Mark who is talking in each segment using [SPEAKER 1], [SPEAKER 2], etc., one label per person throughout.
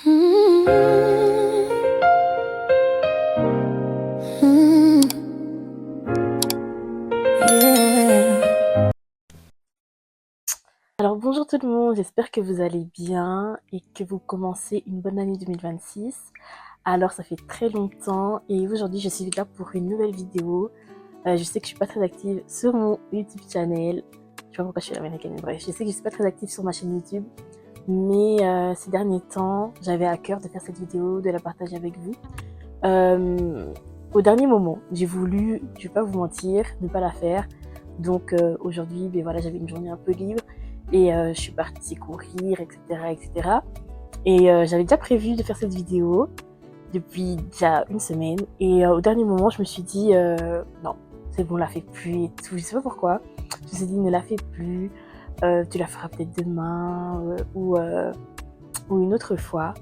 [SPEAKER 1] Alors bonjour tout le monde, j'espère que vous allez bien et que vous commencez une bonne année 2026. Alors ça fait très longtemps et aujourd'hui je suis là pour une nouvelle vidéo. Je sais que je suis pas très active sur mon YouTube channel. Je sais pas pourquoi je suis l'américaine, bref, je sais que je suis pas très active sur ma chaîne YouTube. Mais ces derniers temps, j'avais à cœur de faire cette vidéo, de la partager avec vous. Au dernier moment, j'ai voulu, je vais pas vous mentir, ne pas la faire. Donc aujourd'hui, ben voilà, j'avais une journée un peu libre et je suis partie courir, etc. etc. Et j'avais déjà prévu de faire cette vidéo depuis déjà une semaine. Et au dernier moment, je me suis dit, non, c'est bon, on la fait plus et tout. Je sais pas pourquoi. Je me suis dit, ne la fais plus. Tu la feras peut-être demain ou une autre fois.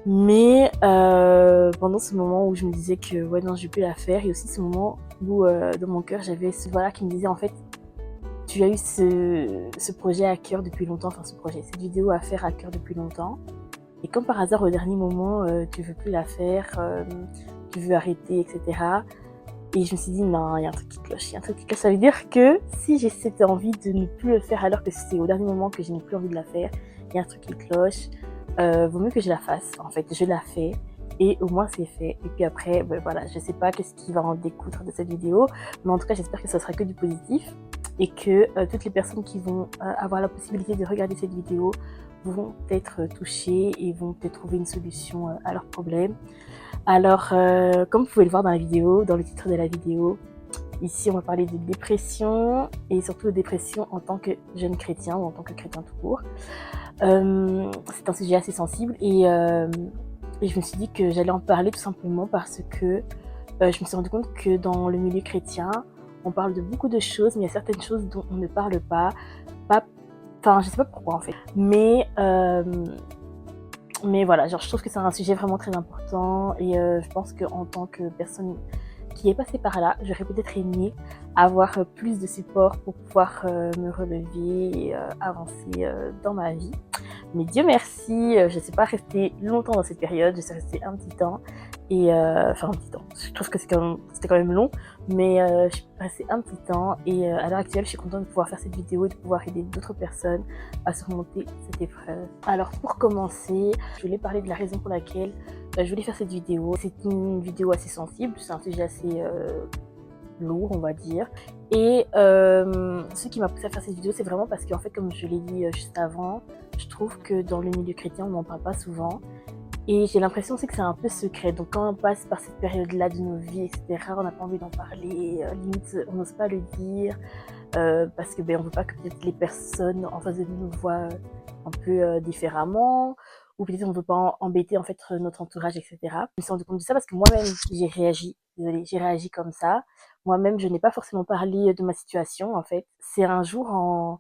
[SPEAKER 1] Mais pendant ce moment où je me disais que ouais non, je vais plus la faire, il y a aussi ce moment où dans mon cœur j'avais ce voilà qui me disait en fait tu as eu ce projet à cœur depuis longtemps, enfin cette vidéo à faire à cœur depuis longtemps. Et comme par hasard au dernier moment tu veux plus la faire, tu veux arrêter, etc. Et je me suis dit non, il y a un truc qui cloche, il y a un truc qui cloche. Ça veut dire que si j'ai cette envie de ne plus le faire alors que c'est au dernier moment que je n'ai plus envie de la faire, il y a un truc qui cloche. Vaut mieux que je la fasse. En fait, je la fais et au moins c'est fait. Et puis après, ben voilà, je sais pas qu'est-ce qui va en découdre de cette vidéo, mais en tout cas, j'espère que ça sera que du positif et que toutes les personnes qui vont avoir la possibilité de regarder cette vidéo vont être touchées et vont peut-être trouver une solution à leurs problèmes. Alors, comme vous pouvez le voir dans la vidéo, dans le titre de la vidéo, ici on va parler de dépression et surtout de dépression en tant que jeune chrétien ou en tant que chrétien tout court. C'est un sujet assez sensible et je me suis dit que j'allais en parler tout simplement parce que je me suis rendu compte que dans le milieu chrétien, on parle de beaucoup de choses, mais il y a certaines choses dont on ne parle pas. Enfin, je sais pas pourquoi en fait. Mais voilà, genre, je trouve que c'est un sujet vraiment très important et je pense qu'en tant que personne qui est passée par là, j'aurais peut-être aimé avoir plus de support pour pouvoir me relever et avancer dans ma vie. Mais Dieu merci, je ne suis pas restée longtemps dans cette période, je suis restée un petit temps. Et enfin un petit temps, je trouve que c'était quand même long, mais je suis restée un petit temps et à l'heure actuelle je suis contente de pouvoir faire cette vidéo et de pouvoir aider d'autres personnes à surmonter cette épreuve. Alors pour commencer, je voulais parler de la raison pour laquelle je voulais faire cette vidéo. C'est une vidéo assez sensible, c'est un sujet assez lourd on va dire. Et ce qui m'a poussé à faire cette vidéo, c'est vraiment parce qu'en fait, comme je l'ai dit juste avant, je trouve que dans le milieu chrétien on n'en parle pas souvent. Et j'ai l'impression aussi que c'est un peu secret. Donc quand on passe par cette période-là de nos vies, etc., on n'a pas envie d'en parler. Limite, on n'ose pas le dire parce que on veut pas que peut-être les personnes en face de nous nous voient un peu différemment. Ou peut-être on ne veut pas embêter en fait notre entourage, etc. Je me suis rendu compte de ça parce que moi-même j'ai réagi. Désolée, j'ai réagi comme ça. Moi-même, je n'ai pas forcément parlé de ma situation en fait. C'est un jour en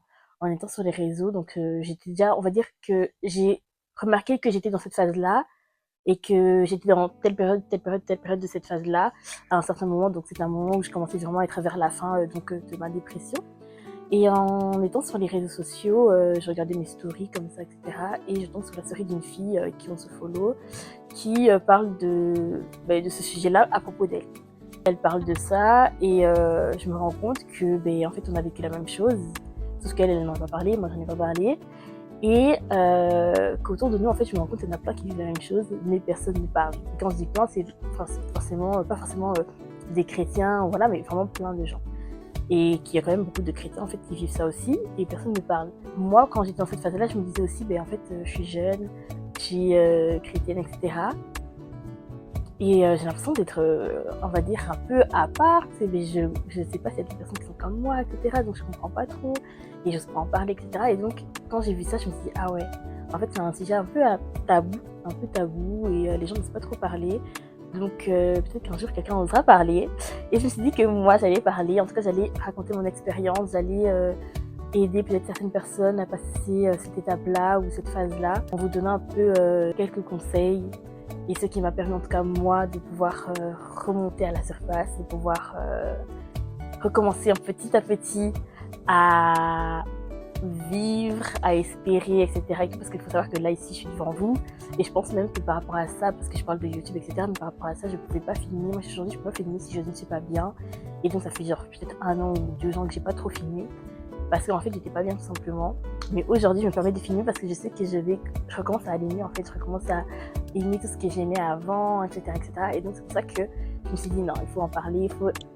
[SPEAKER 1] étant sur les réseaux, donc j'étais déjà, on va dire que j'ai remarqué que j'étais dans cette phase-là et que j'étais dans telle période de cette phase-là à un certain moment. Donc c'est un moment où je commençais vraiment à être vers la fin de ma dépression. Et en étant sur les réseaux sociaux, je regardais mes stories comme ça, etc. Et je tombe sur la story d'une fille qui on se follow, qui parle de ce sujet-là à propos d'elle. Elle parle de ça et je me rends compte que en fait on a vécu la même chose, sauf qu'elle n'en a pas parlé, moi j'en ai pas parlé. Et qu'autour de nous, en fait, je me rends compte qu'il y en a plein qui vivent la même chose, mais personne ne parle. Et quand je dis plein, c'est forcément, pas forcément des chrétiens, voilà, mais vraiment plein de gens. Et qu'il y a quand même beaucoup de chrétiens, en fait, qui vivent ça aussi, et personne ne parle. Moi, quand j'étais dans cette phase-là, je me disais aussi, en fait, je suis jeune, je suis chrétienne, etc. Et j'ai l'impression d'être, on va dire, un peu à part, mais je ne sais pas s'il y a des personnes qui sont comme moi, etc. Donc je comprends pas trop, et je n'ose pas en parler, etc. Et donc, quand j'ai vu ça, je me suis dit, ah ouais, en fait, c'est un sujet un peu tabou, et les gens n'osent pas trop parler. Donc peut-être qu'un jour, quelqu'un osera parler. Et je me suis dit que moi, j'allais parler, en tout cas, j'allais raconter mon expérience, j'allais aider peut-être certaines personnes à passer cette étape-là ou cette phase-là, en vous donnant un peu quelques conseils. Et ce qui m'a permis en tout cas moi de pouvoir remonter à la surface, de pouvoir recommencer petit à petit à vivre, à espérer, etc. Et tout, parce qu'il faut savoir que là, ici, je suis devant vous. Et je pense même que par rapport à ça, parce que je parle de YouTube, etc., mais par rapport à ça, je ne pouvais pas filmer. Moi, aujourd'hui, je ne peux pas filmer si je ne suis pas bien. Et donc, ça fait genre peut-être 1 an ou 2 ans que j'ai pas trop filmé. Parce qu'en fait, j'étais pas bien tout simplement. Mais aujourd'hui, je me permets de filmer parce que je sais que je recommence à aller mieux, en fait. Je recommence à aimer tout ce que j'aimais avant, etc., etc. Et donc, c'est pour ça que je me suis dit, non, il faut en parler.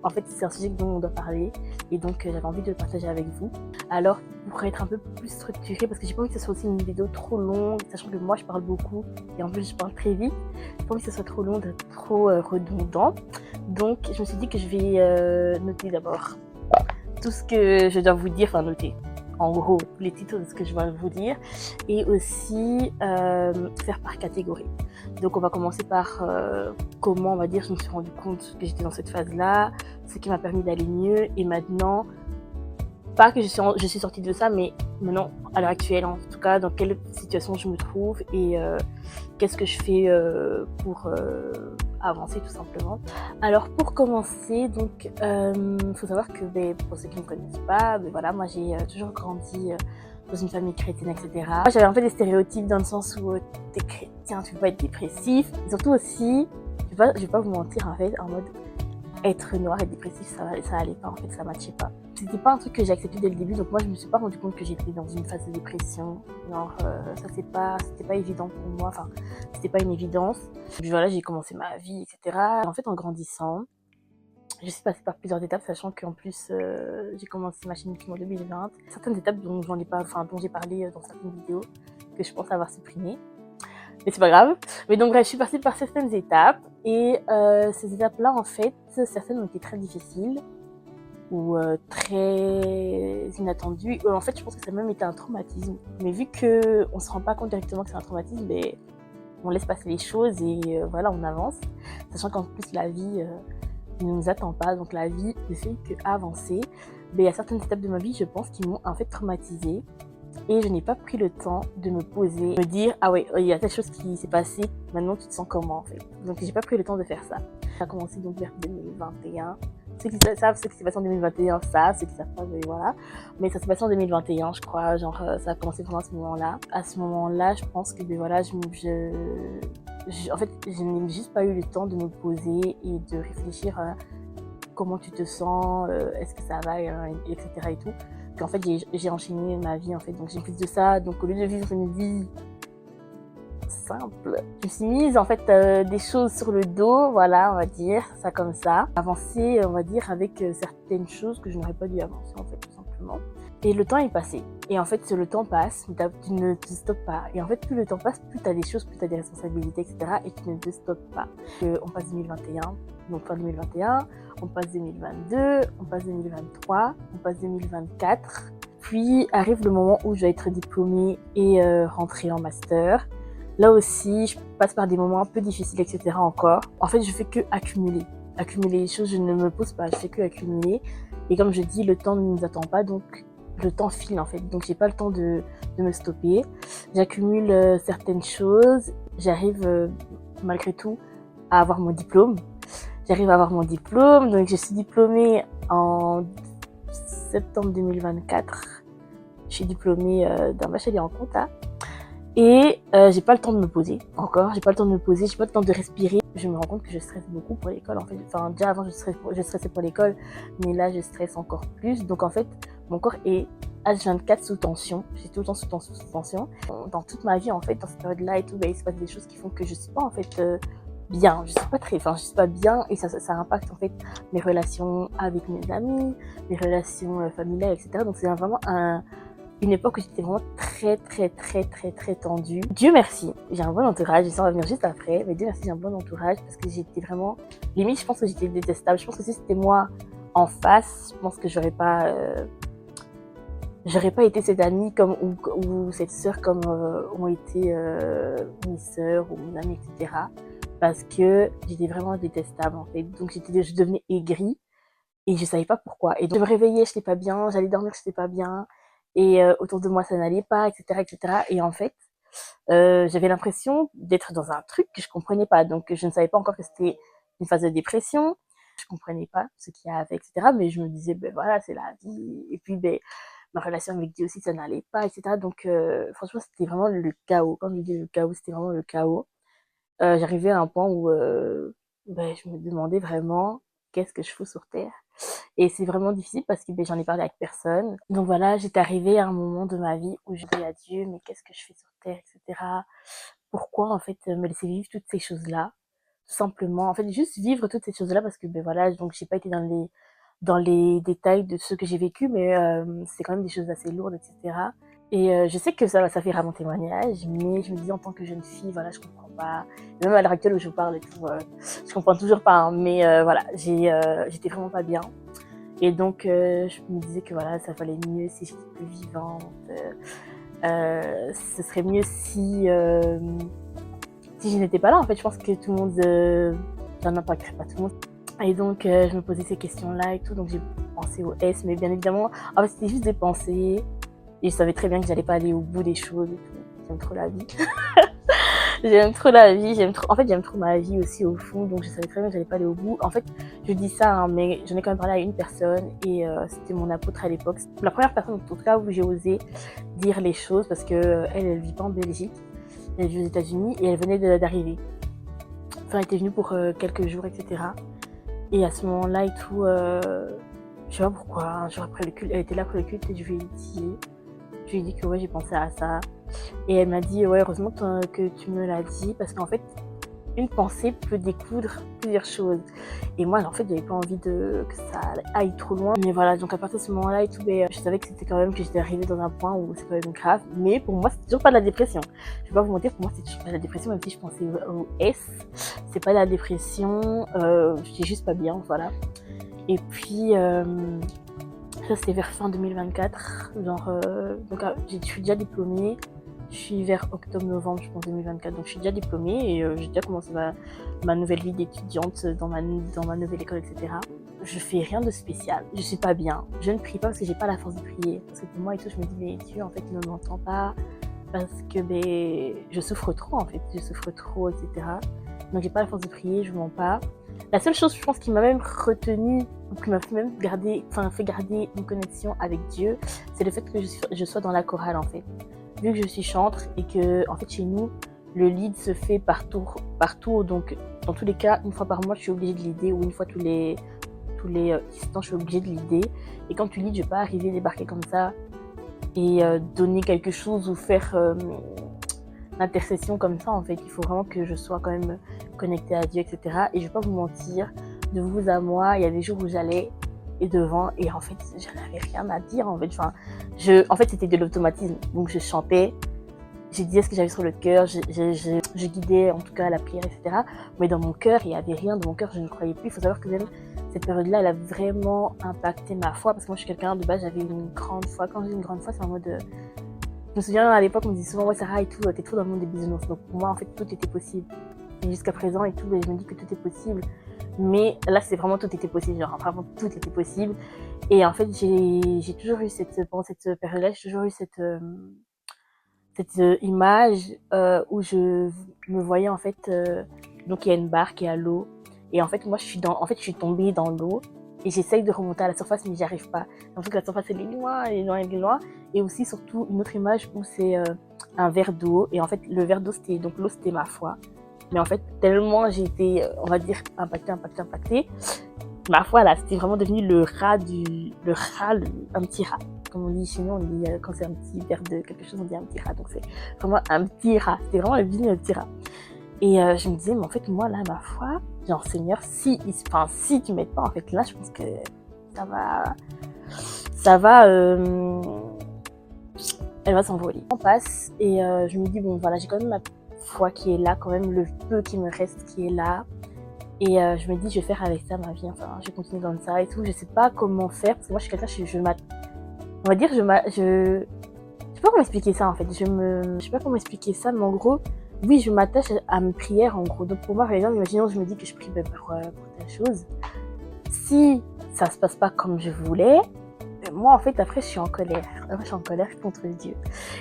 [SPEAKER 1] En fait, c'est un sujet dont on doit parler. Et donc, j'avais envie de le partager avec vous. Alors, pour être un peu plus structuré, parce que j'ai pas envie que ce soit aussi une vidéo trop longue, sachant que moi, je parle beaucoup. Et en plus, je parle très vite. J'ai pas envie que ce soit trop long, trop redondant. Donc, je me suis dit que je vais noter d'abord tout ce que je dois vous dire, enfin noter en gros les titres de ce que je vais vous dire, et aussi faire par catégorie. Donc on va commencer par comment, on va dire, je me suis rendu compte que j'étais dans cette phase-là, ce qui m'a permis d'aller mieux, et maintenant, pas que je suis sortie de ça, mais maintenant, à l'heure actuelle, en tout cas, dans quelle situation je me trouve, et qu'est-ce que je fais pour avancer tout simplement. Alors pour commencer, donc faut savoir que pour ceux qui ne me connaissent pas, voilà, moi j'ai toujours grandi dans une famille chrétienne, etc. Moi, j'avais un peu des stéréotypes dans le sens où t'es chrétien, tu peux pas être dépressif. Et surtout aussi, je vais pas vous mentir en fait, en mode être noir et dépressif, ça allait pas en fait, ça matchait pas. C'était pas un truc que j'ai accepté dès le début, donc moi je me suis pas rendu compte que j'étais dans une phase de dépression. Genre ça c'était pas évident pour moi, enfin c'était pas une évidence. Puis voilà, j'ai commencé ma vie, etc. En fait en grandissant, je suis passée par plusieurs étapes, sachant qu'en plus j'ai commencé ma chaîne YouTube en 2020. Certaines étapes dont j'ai parlé dans certaines vidéos que je pense avoir supprimées. Mais c'est pas grave. Mais donc bref, je suis passée par certaines étapes et ces étapes-là, en fait, certaines ont été très difficiles ou très inattendues. En fait, je pense que ça a même été un traumatisme. Mais vu qu'on se rend pas compte directement que c'est un traumatisme, on laisse passer les choses et voilà, on avance. Sachant qu'en plus, la vie ne nous attend pas. Donc la vie ne fait qu'avancer. Mais il y a certaines étapes de ma vie, je pense, qui m'ont en fait traumatisée. Et je n'ai pas pris le temps de me poser, me dire ah ouais, il y a telle chose qui s'est passée, maintenant tu te sens comment en fait. Donc j'ai pas pris le temps de faire ça. Ça a commencé donc vers 2021. Ceux qui savent ce qui s'est passé en 2021 savent, ceux qui savent pas, mais voilà. Mais ça s'est passé en 2021, je crois, genre ça a commencé vraiment à ce moment-là. À ce moment-là, je pense que voilà, en fait, je n'ai juste pas eu le temps de me poser et de réfléchir à comment tu te sens, est-ce que ça va, etc. et tout. En fait, j'ai enchaîné ma vie, en fait. Donc, j'ai plus de ça. Donc, au lieu de vivre une vie simple, je me suis mise, en fait, des choses sur le dos, voilà, on va dire, ça comme ça. Avancer, on va dire, avec certaines choses que je n'aurais pas dû avancer, en fait, tout simplement. Et le temps est passé. Et en fait, le temps passe, mais tu ne te stoppes pas. Et en fait, plus le temps passe, plus tu as des choses, plus tu as des responsabilités, etc. Et tu ne te stoppes pas. On passe 2021, donc fin 2021, on passe 2022, on passe 2023, on passe 2024. Puis arrive le moment où je vais être diplômée et rentrer en master. Là aussi, je passe par des moments un peu difficiles, etc. encore. En fait, je fais que accumuler. Accumuler les choses, je ne me pose pas, je fais que accumuler. Et comme je dis, le temps ne nous attend pas, donc le temps file en fait. Donc j'ai pas le temps de me stopper. J'accumule certaines choses. J'arrive malgré tout à avoir mon diplôme. Donc je suis diplômée en septembre 2024. Je suis diplômée d'un bachelier en compta. Et j'ai pas le temps de me poser encore, j'ai pas le temps de respirer. Je me rends compte que je stresse beaucoup pour l'école en fait. Enfin déjà avant je stressais pour l'école, mais là je stresse encore plus. Donc en fait mon corps est H24 sous tension, j'ai tout le temps sous tension. Dans toute ma vie en fait, dans cette période-là et tout, il se passe des choses qui font que je suis pas en fait bien, je suis pas bien et ça impacte en fait mes relations avec mes amis, mes relations familiales, etc. Donc c'est vraiment une époque où j'étais vraiment très tendue. Dieu merci, j'ai un bon entourage, et ça on va venir juste après, mais Dieu merci, j'ai un bon entourage parce que j'étais vraiment, limite je pense que j'étais détestable. Je pense que si c'était moi en face, je pense que j'aurais pas été cette amie comme ou cette sœur comme ont été mes sœurs ou mes amis, etc. Parce que j'étais vraiment détestable en fait. Donc je devenais aigrie et je savais pas pourquoi. Et donc je me réveillais, j'étais pas bien, j'allais dormir, j'étais pas bien. Et autour de moi ça n'allait pas, etc., etc. Et en fait j'avais l'impression d'être dans un truc que je comprenais pas. Donc je ne savais pas encore que c'était une phase de dépression, je comprenais pas ce qu'il y avait, etc. Mais je me disais voilà, c'est la vie. Et puis ma relation avec Dieu aussi, ça n'allait pas, etc. Donc, franchement, c'était vraiment le chaos. Quand je dis le chaos, c'était vraiment le chaos. J'arrivais à un point où je me demandais vraiment qu'est-ce que je fous sur Terre. Et c'est vraiment difficile parce que j'en ai parlé avec personne. Donc voilà, j'étais arrivée à un moment de ma vie où je disais à Dieu, mais qu'est-ce que je fais sur Terre, etc. Pourquoi en fait me laisser vivre toutes ces choses-là, tout simplement. En fait, juste vivre toutes ces choses-là parce que voilà, donc j'ai pas été dans les détails de ce que j'ai vécu, mais c'est quand même des choses assez lourdes, etc. Et je sais que ça fait rare mon témoignage, mais je me dis en tant que jeune fille, voilà, je comprends pas. Même à l'heure actuelle où je vous parle et tout, je comprends toujours pas. Hein, mais voilà, j'étais vraiment pas bien. Et donc, je me disais que voilà, ça valait mieux si j'étais plus vivante. Ce serait mieux si je n'étais pas là. En fait, je pense que tout le monde, ça n'impacterait pas tout le monde. Et donc, je me posais ces questions-là et tout. Donc, j'ai pensé au S, mais bien évidemment, en fait, c'était juste des pensées. Et je savais très bien que j'allais pas aller au bout des choses et tout. J'aime trop la vie. J'aime trop la vie, j'aime trop ma vie aussi au fond, donc je savais très bien que j'allais pas aller au bout. En fait, je dis ça, hein, mais j'en ai quand même parlé à une personne et c'était mon apôtre à l'époque. C'est la première personne, en tout cas, où j'ai osé dire les choses parce que elle vit pas en Belgique, elle vit aux États-Unis et elle venait d'arriver. Enfin, elle était venue pour quelques jours, etc. Et à ce moment-là et tout, je sais pas pourquoi, un jour après le culte, elle était là pour le culte et je lui ai dit que ouais, j'ai pensé à ça. Et elle m'a dit, ouais, heureusement que tu me l'as dit, parce qu'en fait, une pensée peut découdre plusieurs choses. Et moi, en fait, j'avais pas envie que ça aille trop loin. Mais voilà, donc à partir de ce moment-là et tout, je savais que c'était quand même que j'étais arrivée dans un point où c'est quand même grave. Mais pour moi, c'est toujours pas de la dépression. Je vais pas vous mentir, pour moi, c'est toujours pas de la dépression, même si je pensais au S. C'est pas de la dépression, j'étais juste pas bien, voilà. Et puis, ça, c'était vers fin 2024. Donc, je suis déjà diplômée. Je suis vers octobre-novembre, je pense, 2024. Donc, je suis déjà diplômée et j'ai déjà commencé ma nouvelle vie d'étudiante dans ma nouvelle école, etc. Je fais rien de spécial. Je suis pas bien. Je ne prie pas parce que j'ai pas la force de prier. Parce que pour moi et tout, je me dis, mais Dieu, en fait, ne m'entend pas. Parce que, je souffre trop, en fait. Je souffre trop, etc. Donc, j'ai pas la force de prier, je mens pas. La seule chose, je pense, qui m'a même retenue, ou qui m'a fait même fait garder une connexion avec Dieu, c'est le fait que je sois dans la chorale, en fait. Vu que je suis chantre et que, en fait, chez nous, le lead se fait par tour. Donc, dans tous les cas, une fois par mois, je suis obligée de leader, ou une fois tous les 10 ans, je suis obligée de leader. Et quand tu leads, je vais pas arriver débarquer comme ça et donner quelque chose ou faire l'intercession comme ça. En fait, il faut vraiment que je sois quand même connectée à Dieu, etc. Et je vais pas vous mentir, de vous à moi, il y a des jours où j'allais et devant et en fait je n'avais rien à dire en fait. En fait c'était de l'automatisme, donc je chantais, je disais ce que j'avais sur le cœur, je guidais en tout cas la prière, etc. Mais dans mon cœur il y avait rien, dans mon cœur je ne croyais plus. Il faut savoir que même cette période-là elle a vraiment impacté ma foi parce que moi je suis quelqu'un de base, j'avais une grande foi. Quand j'ai une grande foi, c'est en mode je me souviens à l'époque on me disait souvent ouais Sarah et tout, t'es trop dans le monde des bisounours. Donc pour moi en fait tout était possible. Et jusqu'à présent et tout, je me dis que tout est possible. Mais là, c'est vraiment tout était possible. Genre, vraiment, tout était possible. Et en fait, j'ai toujours eu pendant cette période-là, j'ai toujours eu cette image où je me voyais, en fait, donc il y a une barque qui est à l'eau. Et en fait, moi, je suis tombée dans l'eau. Et j'essaye de remonter à la surface, mais j'y arrive pas. En fait, la surface, elle est loin, elle est loin, elle est loin. Et aussi, surtout, une autre image où c'est un verre d'eau. Et en fait, le verre d'eau, donc l'eau, c'était ma foi. Mais en fait, tellement j'ai été, on va dire, impactée, ma foi, là, c'était vraiment devenu un petit rat. Comme on dit chez nous, on dit, quand c'est un petit verre de quelque chose, on dit un petit rat. Donc c'est vraiment un petit rat. C'était vraiment devenu un petit rat. Et je me disais, mais en fait, moi, là, ma foi, genre, Seigneur, si tu m'aides pas, en fait, là, je pense que elle va s'envoler. On passe et je me dis, bon, voilà, j'ai quand même ma foi qui est là, quand même le peu qui me reste qui est là. Et je me dis, je vais faire avec ça ma vie, enfin, je vais continuer dans ça et tout. Je sais pas comment faire, parce que moi, je suis quelqu'un, on va dire, je sais pas comment expliquer ça, en fait. Je sais pas comment expliquer ça, mais en gros, oui, je m'attache à mes prières, en gros. Donc, pour moi, par exemple, imaginons, je me dis que je prie pour telle chose. Si ça se passe pas comme je voulais, moi, en fait, après, je suis en colère. Après, je suis en colère contre Dieu.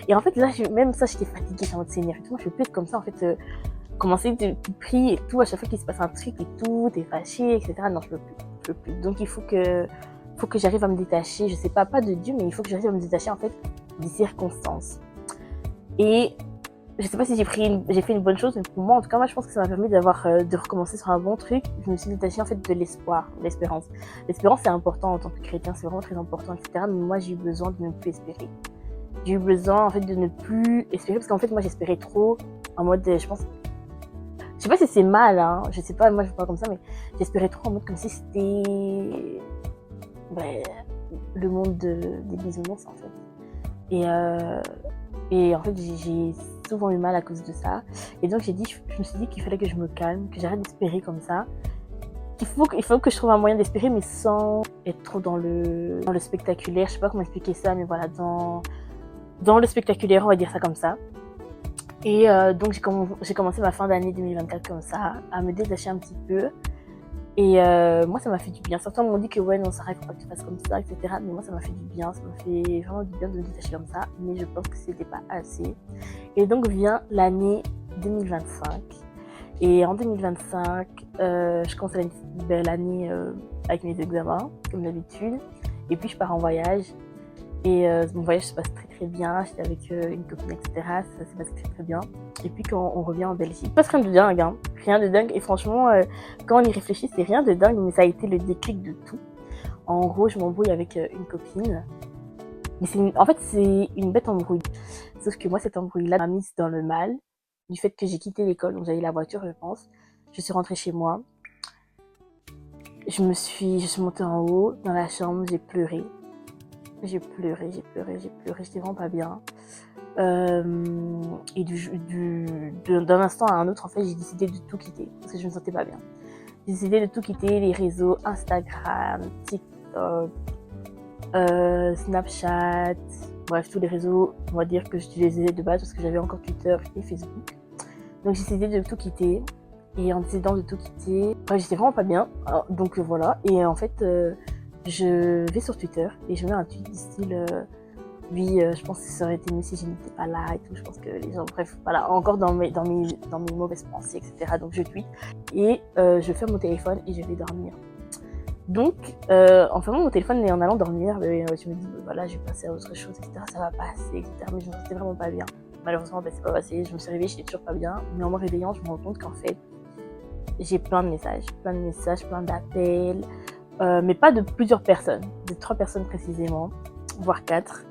[SPEAKER 1] Et en fait, là, même ça, j'étais fatiguée, sur votre Seigneur et tout. Moi, je veux plus être comme ça, en fait, commencer de prier et tout, à chaque fois qu'il se passe un truc et tout, t'es fâché, etc. Non, je peux plus. Donc, il faut que faut que j'arrive à me détacher, je sais pas de Dieu, mais il faut que j'arrive à me détacher, en fait, des circonstances. Et je sais pas si j'ai fait une bonne chose, mais pour moi, en tout cas, moi, je pense que ça m'a permis de recommencer sur un bon truc. Je me suis détachée, en fait, de l'espoir, de l'espérance. L'espérance, c'est important en tant que chrétien, c'est vraiment très important, etc. Mais moi, j'ai eu besoin de ne plus espérer. J'ai eu besoin, en fait, de ne plus espérer, parce qu'en fait, moi, j'espérais trop, en mode, je sais pas si c'est mal, hein, je sais pas, moi, je parle comme ça, mais j'espérais trop en mode comme si c'était, ben, le monde des bisounours, en fait. Et en fait, j'ai souvent eu mal à cause de ça. Et donc, je me suis dit qu'il fallait que je me calme, que j'arrête d'espérer comme ça. Il faut que je trouve un moyen d'espérer, mais sans être trop dans le spectaculaire. Je sais pas comment expliquer ça, mais voilà, dans le spectaculaire, on va dire ça comme ça. Et donc, j'ai commencé ma fin d'année 2024 comme ça, à me détacher un petit peu. Et moi, ça m'a fait du bien. Certains m'ont dit que ouais, non, Sarah, il faut pas que tu fasses comme ça, etc. Mais moi, ça m'a fait du bien. Ça m'a fait vraiment du bien de me détacher comme ça. Mais je pense que c'était pas assez. Et donc vient l'année 2025. Et en 2025, je commence l'année avec mes examens, comme d'habitude. Et puis, je pars en voyage. Et mon voyage se passe très très bien. J'étais avec une copine, etc. Ça s'est passé très très bien. Et puis quand on revient en Belgique, il se passe rien de dingue, hein. Rien de dingue. Et franchement, quand on y réfléchit, c'est rien de dingue, mais ça a été le déclic de tout. En gros, je m'embrouille avec une copine. Mais en fait, c'est une bête embrouille. Sauf que moi, cette embrouille-là m'a mise dans le mal. Du fait que j'ai quitté l'école, donc j'avais la voiture, je pense. Je suis rentrée chez moi. Je suis montée en haut, dans la chambre, j'ai pleuré. J'étais vraiment pas bien. Et d'un instant à un autre, en fait, j'ai décidé de tout quitter parce que je me sentais pas bien. J'ai décidé de tout quitter, les réseaux Instagram, TikTok, Snapchat, bref, tous les réseaux, on va dire que j'utilisais de base parce que j'avais encore Twitter et Facebook. Donc j'ai décidé de tout quitter. Et en décidant de tout quitter, j'étais vraiment pas bien. Donc voilà. Et en fait, je vais sur Twitter et je mets un tweet du style oui, je pense que ça aurait été mieux si je n'étais pas là et tout. Je pense que les gens, bref, voilà, encore dans mes mauvaises pensées, etc. Donc je tweet et je ferme mon téléphone et je vais dormir. Donc, en fermant mon téléphone et en allant dormir, je me dis, voilà, je vais passer à autre chose, etc. Ça va passer, etc. Mais je me sentais vraiment pas bien. Malheureusement, c'est pas passé. Je me suis réveillée, j'étais toujours pas bien. Mais en me réveillant, je me rends compte qu'en fait, j'ai plein de messages, plein d'appels, mais pas de plusieurs personnes, de 3 personnes précisément, voire 4.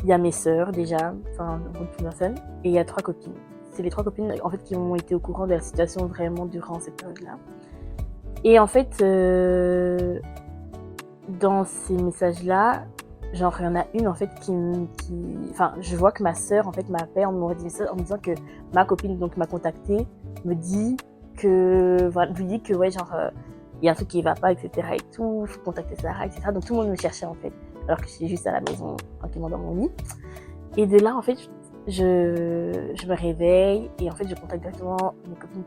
[SPEAKER 1] Il y a mes sœurs déjà, enfin beaucoup de personnes, et il y a 3 copines. C'est les 3 copines en fait qui ont été au courant de la situation vraiment durant cette période-là. Et en fait, dans ces messages-là, genre il y en a une en fait enfin je vois que ma sœur en fait m'appelle en me disant que ma copine donc m'a contactée, me dit que voilà, lui dit que ouais genre il y a un truc qui va pas, etc. et tout, faut contacter Sarah, etc. Donc tout le monde me cherchait en fait, alors que j'étais juste à la maison tranquillement dans mon lit. Et de là en fait je me réveille et en fait je contacte directement mes copines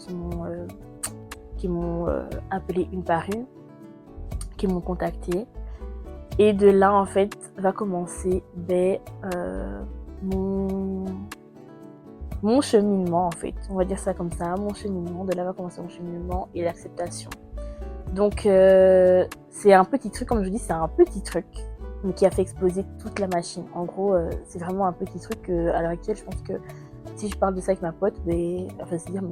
[SPEAKER 1] qui m'ont appelé une par une, qui m'ont contacté. Et de là en fait va commencer mon cheminement en fait, on va dire ça comme ça, mon cheminement. De là va commencer mon cheminement et l'acceptation. Donc c'est un petit truc, comme je vous dis, c'est un petit truc, mais qui a fait exploser toute la machine. En gros, c'est vraiment un petit truc à l'heure actuelle, je pense que si je parle de ça avec ma pote, elle va se dire, mais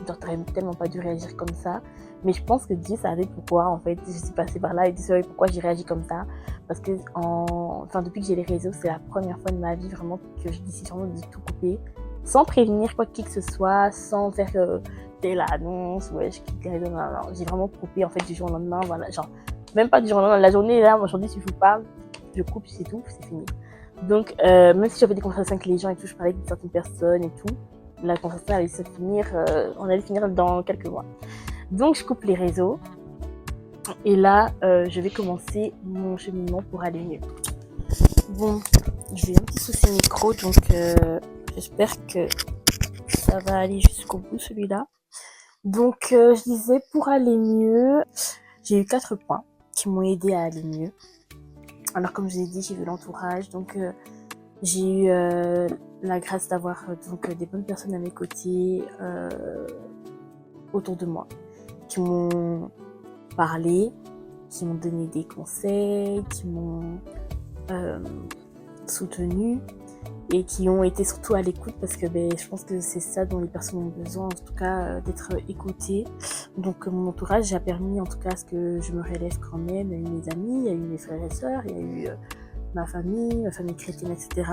[SPEAKER 1] t'aurais tellement pas dû réagir comme ça. Mais je pense que Dieu savait pourquoi, en fait, je suis passée par là et Dieu savait pourquoi j'ai réagi comme ça. Parce que depuis que j'ai les réseaux, c'est la première fois de ma vie vraiment que je décide vraiment de tout couper, sans prévenir quoi qui que ce soit, sans faire telle annonce, ouais, je quitte les réseaux, non. J'ai vraiment coupé en fait du jour au lendemain, voilà, genre, même pas du jour au lendemain, la journée là, aujourd'hui, il suffit pas, je coupe, c'est tout, c'est fini. Donc, même si j'avais des conversations avec les gens et tout, je parlais avec certaines personnes et tout, la conversation allait se finir, on allait finir dans quelques mois. Donc, je coupe les réseaux. Et là, je vais commencer mon cheminement pour aller mieux. Bon, j'ai un petit souci micro, donc j'espère que ça va aller jusqu'au bout celui-là. Donc, je disais, pour aller mieux, j'ai eu 4 points qui m'ont aidé à aller mieux. Alors, comme je vous ai dit, j'ai vu l'entourage, donc j'ai eu la grâce d'avoir des bonnes personnes à mes côtés, autour de moi, qui m'ont parlé, qui m'ont donné des conseils, qui m'ont soutenue et qui ont été surtout à l'écoute parce que je pense que c'est ça dont les personnes ont besoin, en tout cas d'être écoutées. Donc mon entourage a permis en tout cas à ce que je me relève quand même. Il y a eu mes amis, il y a eu mes frères et sœurs, il y a eu ma famille chrétienne, etc.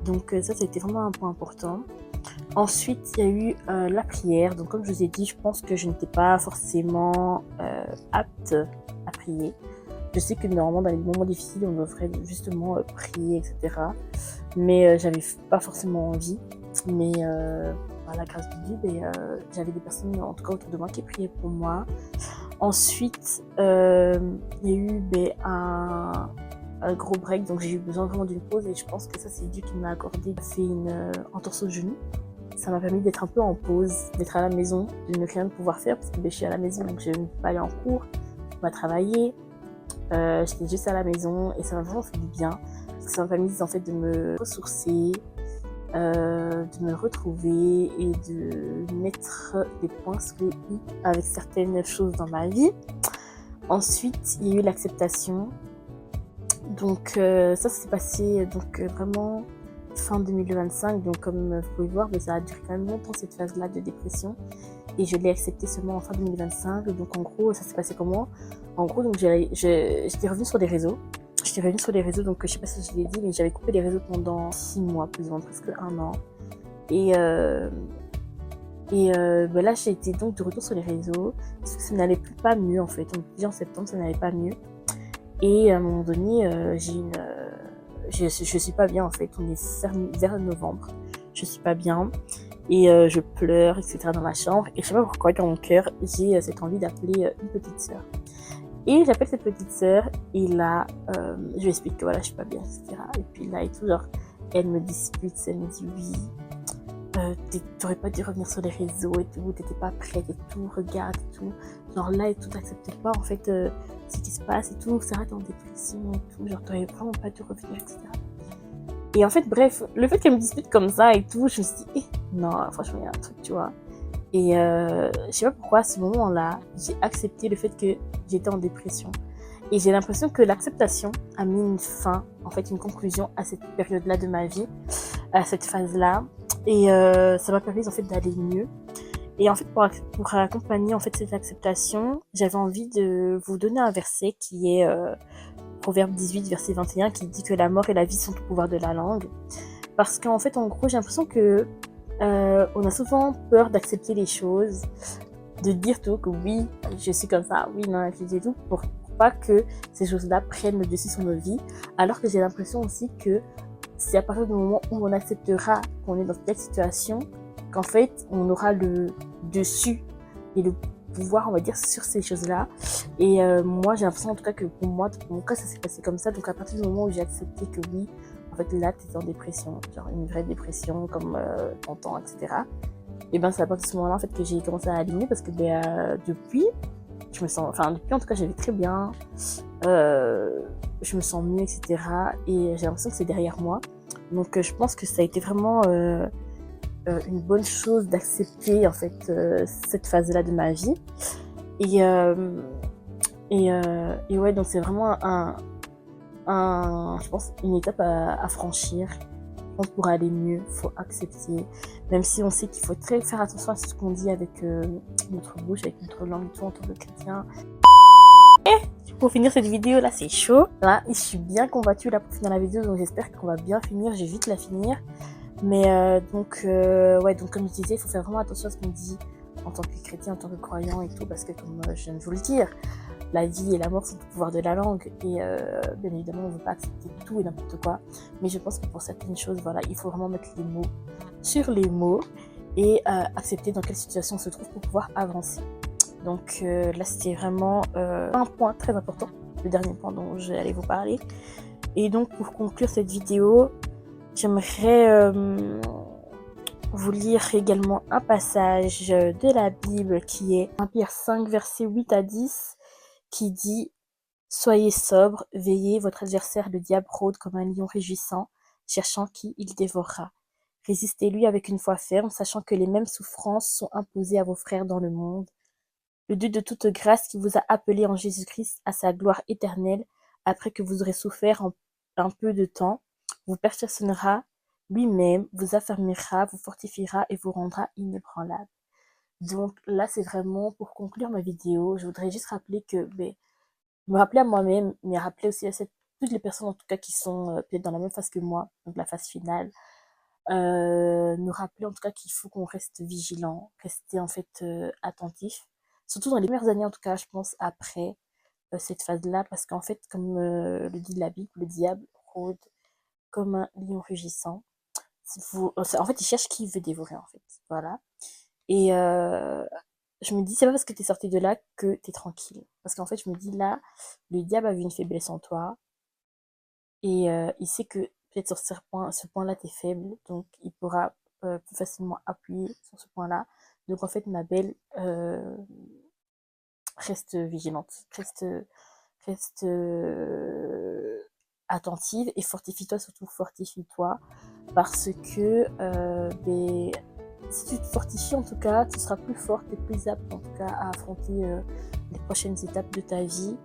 [SPEAKER 1] Donc ça a été vraiment un point important. Ensuite, il y a eu la prière. Donc comme je vous ai dit, je pense que je n'étais pas forcément apte à prier. Je sais que normalement dans les moments difficiles, on devrait justement prier, etc. Mais j'avais pas forcément envie. Mais par la grâce de Dieu, j'avais des personnes en tout cas autour de moi qui priaient pour moi. Ensuite, il y a eu un gros break, donc j'ai eu besoin vraiment d'une pause et je pense que ça c'est Dieu qui m'a accordé. J'ai fait une entorse au genou. Ça m'a permis d'être un peu en pause, d'être à la maison, de ne rien pouvoir faire parce que je suis à la maison donc je ne peux pas aller en cours, je peux pas travailler. J'étais juste à la maison et ça m'a vraiment fait du bien parce que ça m'a permis en fait de me ressourcer, de me retrouver et de mettre des points sur les i avec certaines choses dans ma vie. Ensuite, il y a eu l'acceptation. Donc ça s'est passé vraiment fin 2025. Donc comme vous pouvez voir, ça a duré quand même longtemps cette phase-là de dépression. Et je l'ai accepté seulement en fin 2025. Donc en gros, ça s'est passé comment? En gros, donc j'étais revenue sur des réseaux. Donc je sais pas si je l'ai dit, mais j'avais coupé les réseaux pendant 6 mois, plus ou moins, presque 1 an. Et là, j'ai été donc de retour sur les réseaux, parce que ça n'allait plus pas mieux en fait. Donc déjà en septembre, ça n'allait pas mieux. Et à un moment donné, je suis pas bien en fait. On est vers novembre. Je suis pas bien. Et je pleure, etc. dans ma chambre. Et je sais pas pourquoi, dans mon cœur, j'ai cette envie d'appeler une petite sœur. Et j'appelle cette petite sœur. Et là, je lui explique que voilà, je suis pas bien, etc. Et puis là, et tout, genre, elle me dispute. Elle me dit oui. T'aurais pas dû revenir sur les réseaux et tout. T'étais pas prête et tout. Regarde et tout. Genre là et tout, t'acceptais pas en fait ce qui se passe et tout. Ça reste en dépression et tout. Genre, t'aurais vraiment pas dû revenir, etc. Et en fait, bref, le fait qu'elle me dispute comme ça et tout, je me suis dit, non, franchement, il y a un truc, tu vois. Et je sais pas pourquoi, à ce moment-là, j'ai accepté le fait que j'étais en dépression. Et j'ai l'impression que l'acceptation a mis une fin, en fait, une conclusion à cette période-là de ma vie, à cette phase-là. Et ça m'a permis, en fait, d'aller mieux. Et en fait, pour accompagner, en fait, cette acceptation, j'avais envie de vous donner un verset qui est Proverbe 18, verset 21, qui dit que la mort et la vie sont au pouvoir de la langue. Parce qu'en fait, en gros, j'ai l'impression que on a souvent peur d'accepter les choses, de dire tout, que oui, je suis comme ça, oui, non, je dis tout, pour pas que ces choses-là prennent le dessus sur nos vies. Alors que j'ai l'impression aussi que c'est à partir du moment où on acceptera qu'on est dans telle situation, qu'en fait, on aura le dessus et le pouvoir, on va dire, sur ces choses-là. Et moi, j'ai l'impression en tout cas que pour moi, dans mon cas, ça s'est passé comme ça. Donc à partir du moment où j'ai accepté que oui, en fait, là, t'es en dépression, genre une vraie dépression, comme t'entends, etc. Et ben, c'est à partir de ce moment-là, en fait, que j'ai commencé à aligner parce que depuis, je me sens, enfin, depuis, en tout cas, j'avais très bien, je me sens mieux, etc. Et j'ai l'impression que c'est derrière moi. Donc, je pense que ça a été vraiment une bonne chose d'accepter, en fait, cette phase-là de ma vie. Et ouais, donc c'est vraiment je pense, une étape à franchir. Je pense pour aller mieux, il faut accepter. Même si on sait qu'il faut très faire attention à ce qu'on dit avec notre bouche, avec notre langue, tout en tant que chrétien. Et pour finir cette vidéo là, c'est chaud. Là, je suis bien combattue là pour finir la vidéo, donc j'espère qu'on va bien finir. Je vais vite la finir. Mais ouais, donc comme je disais, il faut faire vraiment attention à ce qu'on dit en tant que chrétien, en tant que croyant et tout, parce que comme je viens de vous le dire, la vie et la mort sont au pouvoir de la langue et bien évidemment on ne veut pas accepter tout et n'importe quoi, mais je pense que pour certaines choses, voilà, il faut vraiment mettre les mots sur les mots et accepter dans quelle situation on se trouve pour pouvoir avancer. Donc là c'était vraiment un point très important, le dernier point dont j'allais vous parler. Et donc pour conclure cette vidéo, j'aimerais vous lire également un passage de la Bible qui est 1 Pierre 5 versets 8 à 10 qui dit « Soyez sobres, veillez, votre adversaire le diable rôde comme un lion rugissant, cherchant qui il dévorera. Résistez-lui avec une foi ferme, sachant que les mêmes souffrances sont imposées à vos frères dans le monde. le Dieu de toute grâce qui vous a appelé en Jésus-Christ à sa gloire éternelle, après que vous aurez souffert un peu de temps, vous perfectionnera lui-même, vous affermira, vous fortifiera et vous rendra inébranlable. Donc là, c'est vraiment pour conclure ma vidéo. Je voudrais juste rappeler que, me rappeler à moi-même, mais rappeler aussi à toutes les personnes en tout cas qui sont peut-être dans la même phase que moi, donc la phase finale, nous rappeler en tout cas qu'il faut qu'on reste vigilant, rester en fait attentif, surtout dans les premières années en tout cas, je pense après cette phase-là, parce qu'en fait, comme le dit la Bible, le diable rôde comme un lion rugissant. En fait, il cherche qui il veut dévorer en fait, voilà. Et je me dis, c'est pas parce que t'es sorti de là que t'es tranquille. Parce qu'en fait, je me dis, là, le diable a vu une faiblesse en toi. Et il sait que peut-être sur ce point-là, t'es faible. Donc, il pourra plus facilement appuyer sur ce point-là. Donc, en fait, ma belle, reste vigilante. Reste attentive et fortifie-toi, surtout fortifie-toi. Parce que si tu te fortifies en tout cas, tu seras plus forte et plus apte en tout cas à affronter les prochaines étapes de ta vie.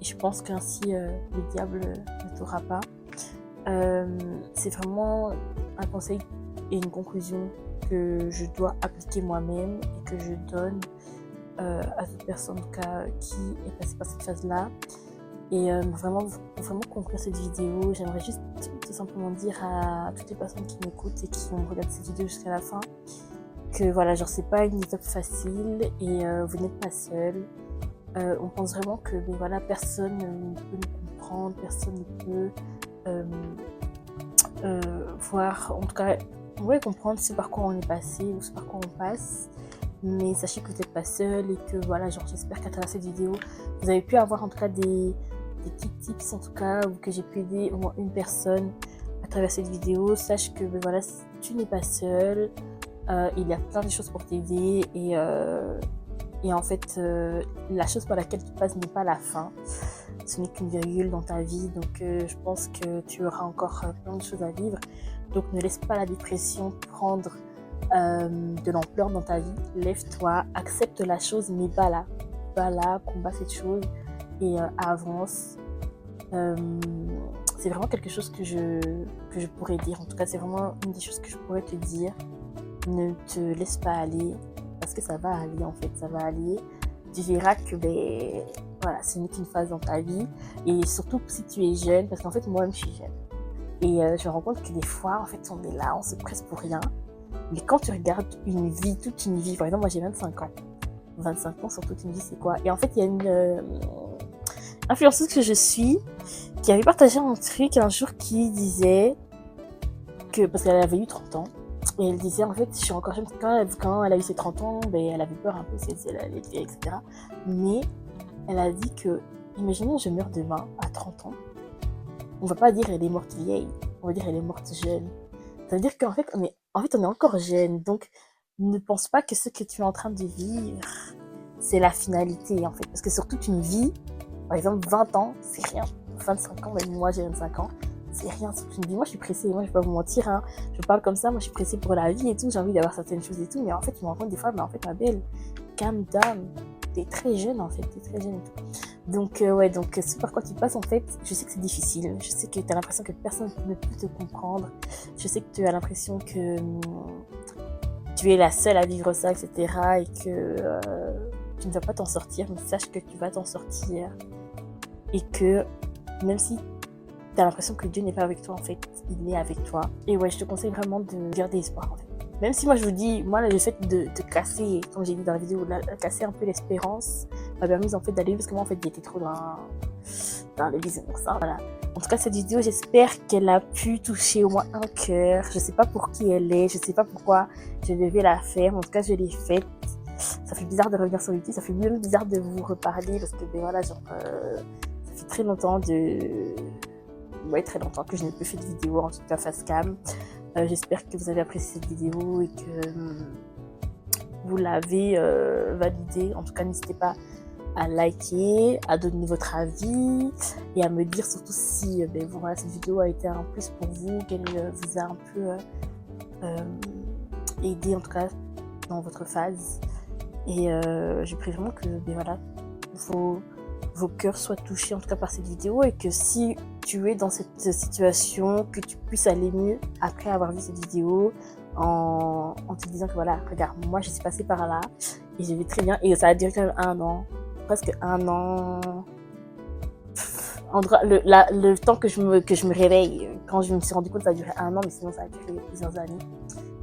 [SPEAKER 1] Et je pense qu'ainsi le diable ne t'aura pas. C'est vraiment un conseil et une conclusion que je dois appliquer moi-même et que je donne à toute personne en tout cas qui est passée par cette phase-là. Et vraiment, pour vraiment conclure cette vidéo, j'aimerais juste tout simplement dire à toutes les personnes qui m'écoutent et qui ont regardé cette vidéo jusqu'à la fin que voilà, genre c'est pas une étape facile et vous n'êtes pas seul. On pense vraiment que voilà, personne ne peut nous comprendre, personne ne peut voir, en tout cas, ouais, comprendre ce par quoi on est passé ou ce par quoi on passe. Mais sachez que vous n'êtes pas seul et que voilà, genre j'espère qu'à travers cette vidéo, vous avez pu avoir en tout cas des petits tips en tout cas, ou que j'ai pu aider au moins une personne à travers cette vidéo. Sache que voilà, tu n'es pas seul, il y a plein de choses pour t'aider et en fait, la chose par laquelle tu passes n'est pas la fin. Ce n'est qu'une virgule dans ta vie. Donc, je pense que tu auras encore plein de choses à vivre. Donc, ne laisse pas la dépression prendre de l'ampleur dans ta vie. Lève-toi, accepte la chose, mais bats-la. Bats-la, combat cette chose et avance. C'est vraiment quelque chose que je pourrais dire. En tout cas, c'est vraiment une des choses que je pourrais te dire. Ne te laisse pas aller. Parce que ça va aller en fait, ça va aller. Tu verras que voilà, ce n'est qu'une phase dans ta vie. Et surtout si tu es jeune, parce qu'en fait moi-même je suis jeune. Et je me rends compte que des fois, en fait, on est là, on se presse pour rien. Mais quand tu regardes une vie, toute une vie, par exemple moi j'ai 25 ans. 25 ans sur toute une vie, c'est quoi? Et en fait, il y a une influenceuse que je suis qui avait partagé un truc un jour qui disait que, parce qu'elle avait eu 30 ans, et elle disait, en fait, je suis encore jeune, quand elle a eu ses 30 ans, elle avait peur un peu si elle allait vieille, etc. Mais elle a dit que, imaginons je meurs demain, à 30 ans, on va pas dire elle est morte vieille, on va dire elle est morte jeune. Ça veut dire qu'en fait, on est encore jeune, donc ne pense pas que ce que tu es en train de vivre, c'est la finalité, en fait. Parce que sur toute une vie, par exemple, 20 ans, c'est rien. 25 ans, même moi j'ai 25 ans, c'est rien, c'est une vie. Moi je suis pressée, moi je vais pas vous mentir, hein. Je parle comme ça, moi je suis pressée pour la vie et tout, j'ai envie d'avoir certaines choses et tout, mais en fait je me rends compte des fois, mais en fait ma belle, calm down, t'es très jeune en fait, t'es très jeune et tout. Donc ouais, donc ce par quoi tu passes en fait, je sais que c'est difficile, je sais que t'as l'impression que personne ne peut te comprendre, je sais que tu as l'impression que tu es la seule à vivre ça, etc. et que tu ne vas pas t'en sortir, mais sache que tu vas t'en sortir et que même si t'as l'impression que Dieu n'est pas avec toi, en fait, il est avec toi. Et ouais, je te conseille vraiment de garder espoir, en fait. Même si moi, je vous dis, moi, le fait de casser, comme j'ai dit dans la vidéo, casser un peu l'espérance, m'a permis, en fait, d'aller, parce que moi, en fait, j'étais trop dans les bisounours, hein, voilà. En tout cas, cette vidéo, j'espère qu'elle a pu toucher au moins un cœur. Je sais pas pour qui elle est, je sais pas pourquoi je devais la faire, mais en tout cas, je l'ai faite. Ça fait bizarre de revenir sur YouTube, ça fait même bizarre de vous reparler, parce que, voilà, genre, ça fait très longtemps très longtemps que je n'ai plus fait de vidéo, en tout cas face cam. J'espère que vous avez apprécié cette vidéo et que vous l'avez validée. En tout cas, n'hésitez pas à liker, à donner votre avis et à me dire surtout si voilà, cette vidéo a été un plus pour vous, qu'elle vous a un peu aidé en tout cas dans votre phase. Et je prie vraiment que, ben voilà, vos cœurs soient touchés en tout cas par cette vidéo, et que si tu es dans cette situation, que tu puisses aller mieux après avoir vu cette vidéo, en te disant que voilà, regarde, moi je suis passée par là et je vais très bien, et ça a duré quand même 1 an, presque 1 an. Le temps que je me réveille, quand je me suis rendu compte, ça a duré 1 an, mais sinon ça a duré plusieurs années.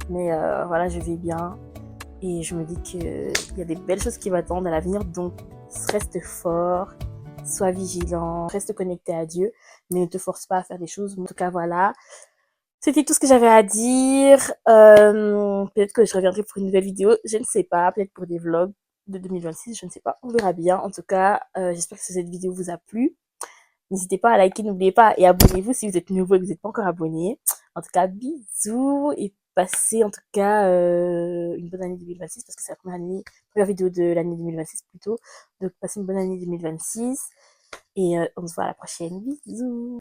[SPEAKER 1] Mais voilà, je vais bien et je me dis qu'il y a des belles choses qui m'attendent à l'avenir, donc reste fort, sois vigilant, reste connecté à Dieu, mais ne te force pas à faire des choses. En tout cas, voilà. C'était tout ce que j'avais à dire. Peut-être que je reviendrai pour une nouvelle vidéo, je ne sais pas, peut-être pour des vlogs de 2026, je ne sais pas, on verra bien. En tout cas, j'espère que cette vidéo vous a plu. N'hésitez pas à liker, n'oubliez pas, et abonnez-vous si vous êtes nouveau et que vous n'êtes pas encore abonné. En tout cas, bisous, et passez en tout cas une bonne année 2026, parce que c'est la première vidéo de l'année 2026 plutôt. Donc passez une bonne année 2026 et on se voit à la prochaine. Bisous.